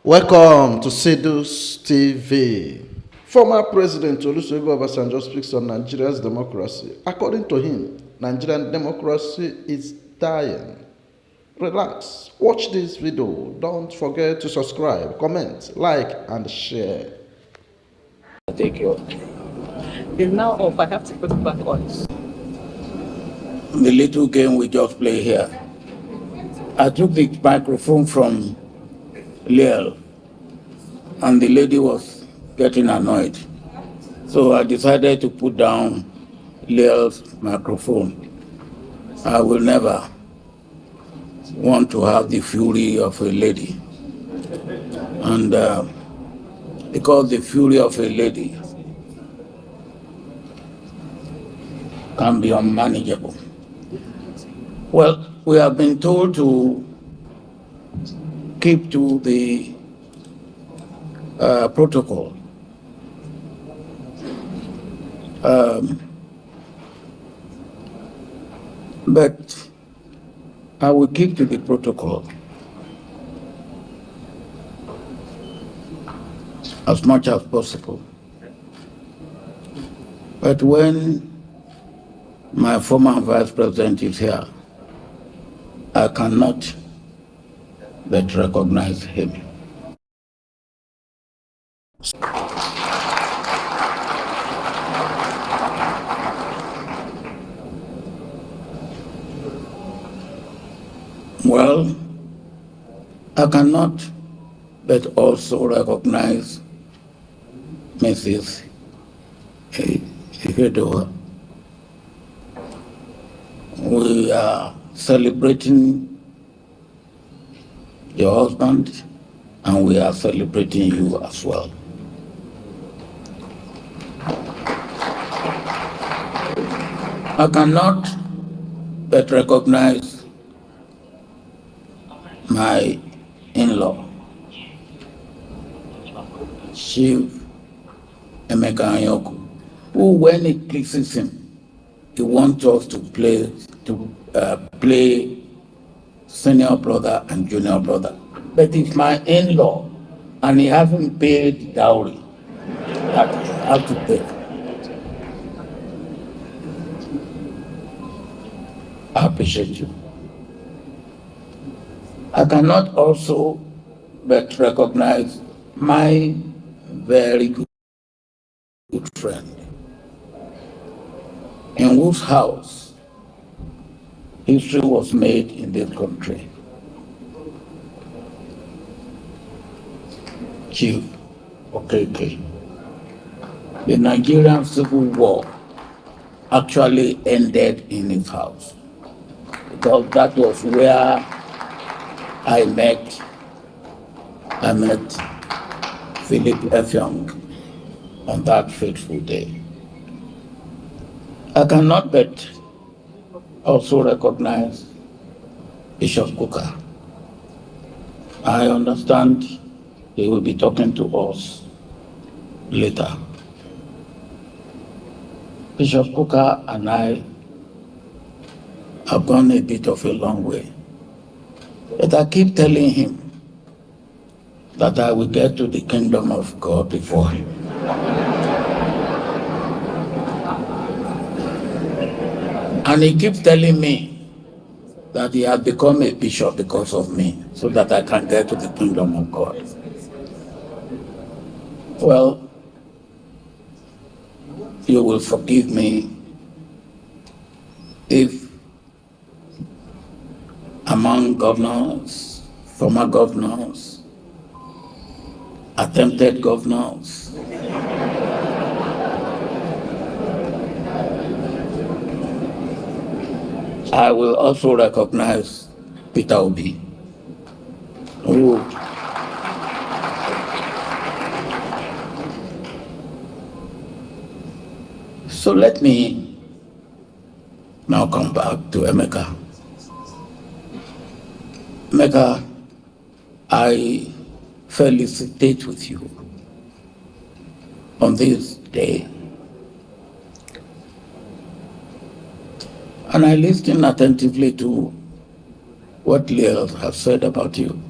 Welcome to Sedus TV. Former President Olusegun Obasanjo speaks on Nigeria's democracy. According to him, Nigerian democracy is dying. Relax, watch this video. Don't forget to subscribe, comment, like, and share. Take you. It's now off. I have to put it back on. The little game we just play here. I took the microphone from Liel, and the lady was getting annoyed. So I decided to put down Liel's microphone. I will never want to have the fury of a lady. And because the fury of a lady can be unmanageable. Well, we have been told to keep to the protocol. But I will keep to the protocol as much as possible. But when my former vice president is here, I cannot but recognize him. Well, I cannot but also recognize Mrs. Ihedoa. We are celebrating your husband, and we are celebrating you as well. I cannot but recognize my in-law, Chief Emeka Anyoku, who, when it pleases him, he wants us to play senior brother and junior brother. But it's my in-law, and he hasn't paid dowry that I have to pay. I appreciate you. I cannot also but recognize my very good friend, in whose house history was made in this country, Chief Okeke. The Nigerian Civil War actually ended in his house, because that was where I met Philip Effiong on that fateful day. I cannot but also recognize Bishop Kuka. I understand he will be talking to us later. Bishop Kuka and I have gone a bit of a long way. But I keep telling him that I will get to the kingdom of God before him. And he keeps telling me that he has become a bishop because of me, so that I can get to the kingdom of God. Well, you will forgive me if among governors, former governors, attempted governors, I will also recognize Peter Obi, who so let me now come back to Emeka. Emeka, I felicitate with you on this day. And I listened attentively to what Leah has said about you.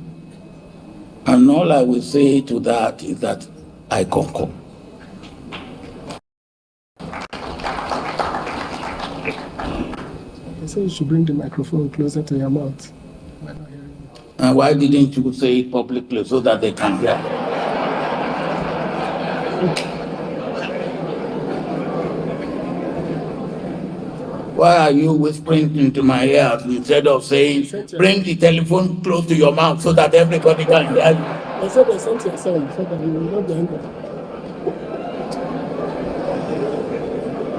And all I will say to that is that I concur. I say you should bring the microphone closer to your mouth. We're not hearing you. And why didn't you say it publicly so that they can hear? Why are you whispering into my ear instead of saying, bring the telephone close to your mouth so that everybody can hear you? I said I sent your son so that you will not be angry.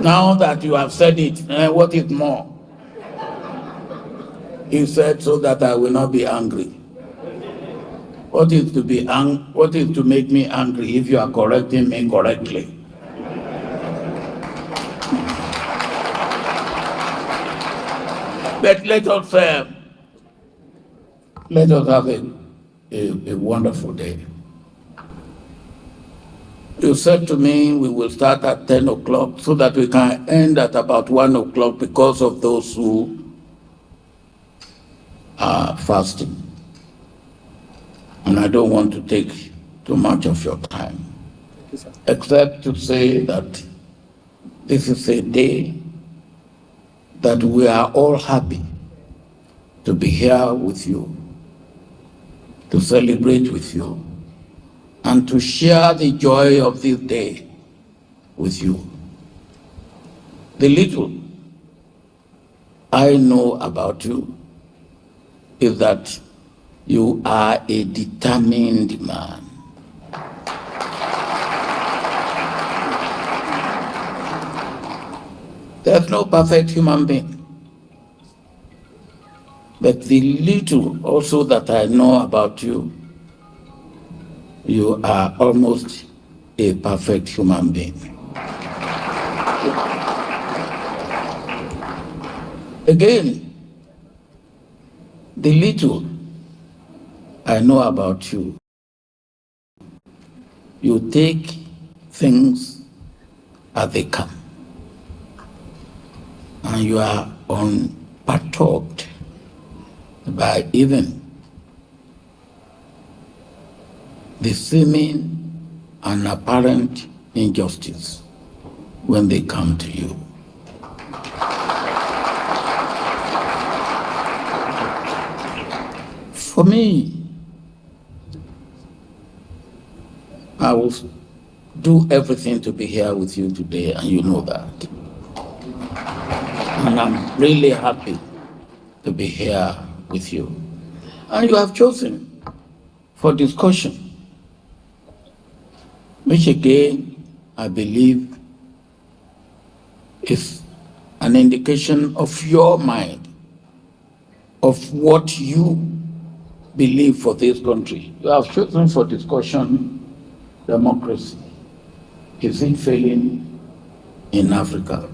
Now that you have said it, what is more? He said, so that I will not be angry. What is to make me angry if you are correcting me correctly? But let us have a wonderful day. You said to me we will start at 10 o'clock so that we can end at about 1 o'clock because of those who are fasting. And I don't want to take too much of your time, except to say that this is a day that we are all happy to be here with you, to celebrate with you, and to share the joy of this day with you. The little I know about you is that you are a determined man. There's no perfect human being. But the little also that I know about you, you are almost a perfect human being. Again, the little I know about you, you take things as they come. And you are unperturbed by even the seeming and apparent injustice when they come to you. For me, I will do everything to be here with you today, and you know that. And I'm really happy to be here with you. And you have chosen for discussion, which again, I believe, is an indication of your mind, of what you believe for this country. You have chosen for discussion democracy. Is it failing in Africa?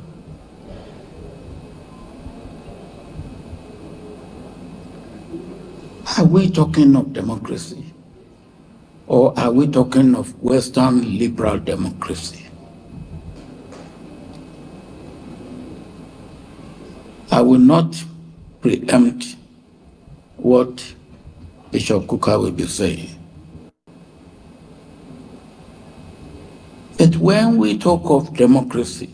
Are we talking of democracy? Or are we talking of Western liberal democracy? I will not preempt what Bishop Kuka will be saying. But when we talk of democracy,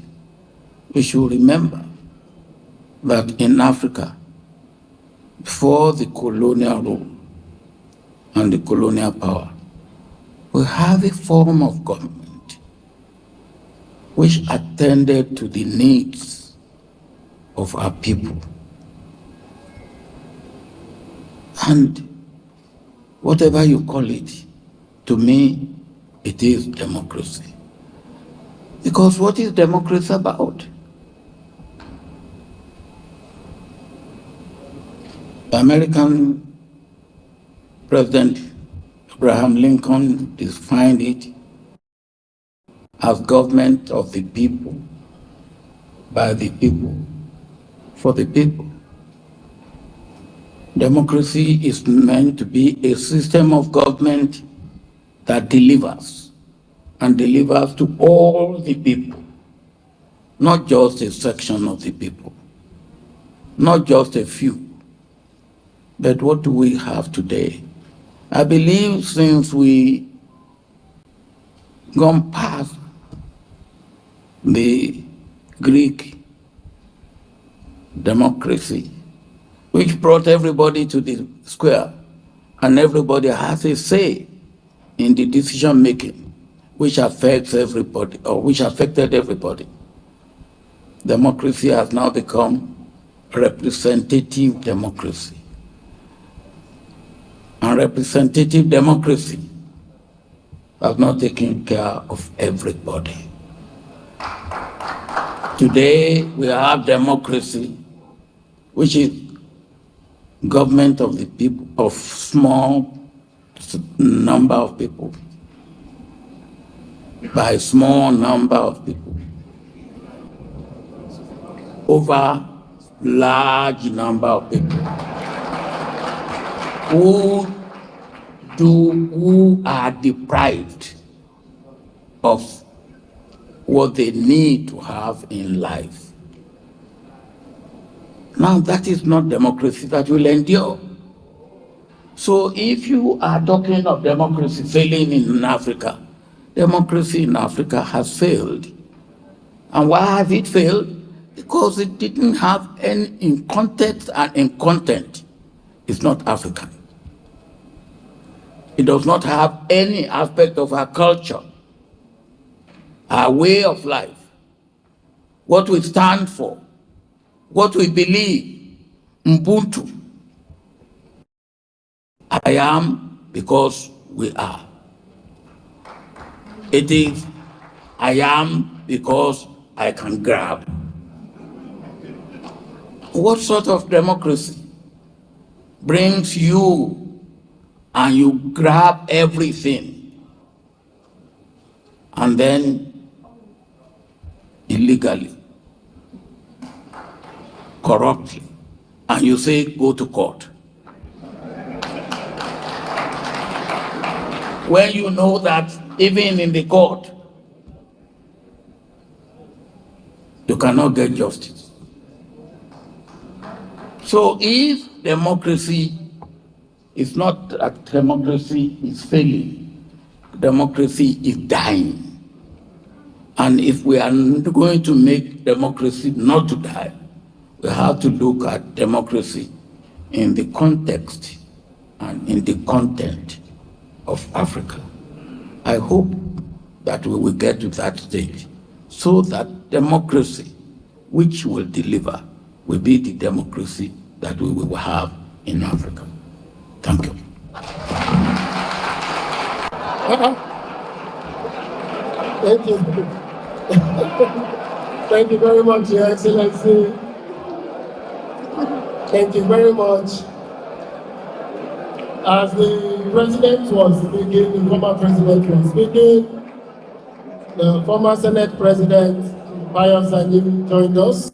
we should remember that in Africa, before the colonial rule and the colonial power, we have a form of government which attended to the needs of our people. And whatever you call it, to me, it is democracy. Because what is democracy about? The American President Abraham Lincoln defined it as government of the people, by the people, for the people. Democracy is meant to be a system of government that delivers, and delivers to all the people, not just a section of the people, not just a few. But what do we have today? I believe since we gone past the Greek democracy, which brought everybody to the square, and everybody has a say in the decision making, which affects everybody, or which affected everybody. Democracy has now become representative democracy. And representative democracy has not taken care of everybody. Today, we have democracy, which is government of the people, of small number of people, by small number of people, over large number of people, who are deprived of what they need to have in life. Now, that is not democracy that will endure. So if you are talking of democracy failing in Africa, democracy in Africa has failed. And why has it failed? Because it didn't have any, in context and in content, it's not African. It does not have any aspect of our culture, our way of life, what we stand for, what we believe, Ubuntu. I am because we are. It is, I am because I can grab. What sort of democracy brings you and you grab everything and then illegally, corruptly, and you say go to court? When you know that even in the court, you cannot get justice. So if democracy is not that democracy is failing, democracy is dying. And if we are going to make democracy not to die, we have to look at democracy in the context and in the content of Africa. I hope that we will get to that stage so that democracy, which will deliver, will be the democracy that we will have in Africa. Thank you. Thank you. Thank you very much, Your Excellency. Thank you very much. As the president was speaking, the former president was speaking, the former Senate President, OBASANJO, joined us.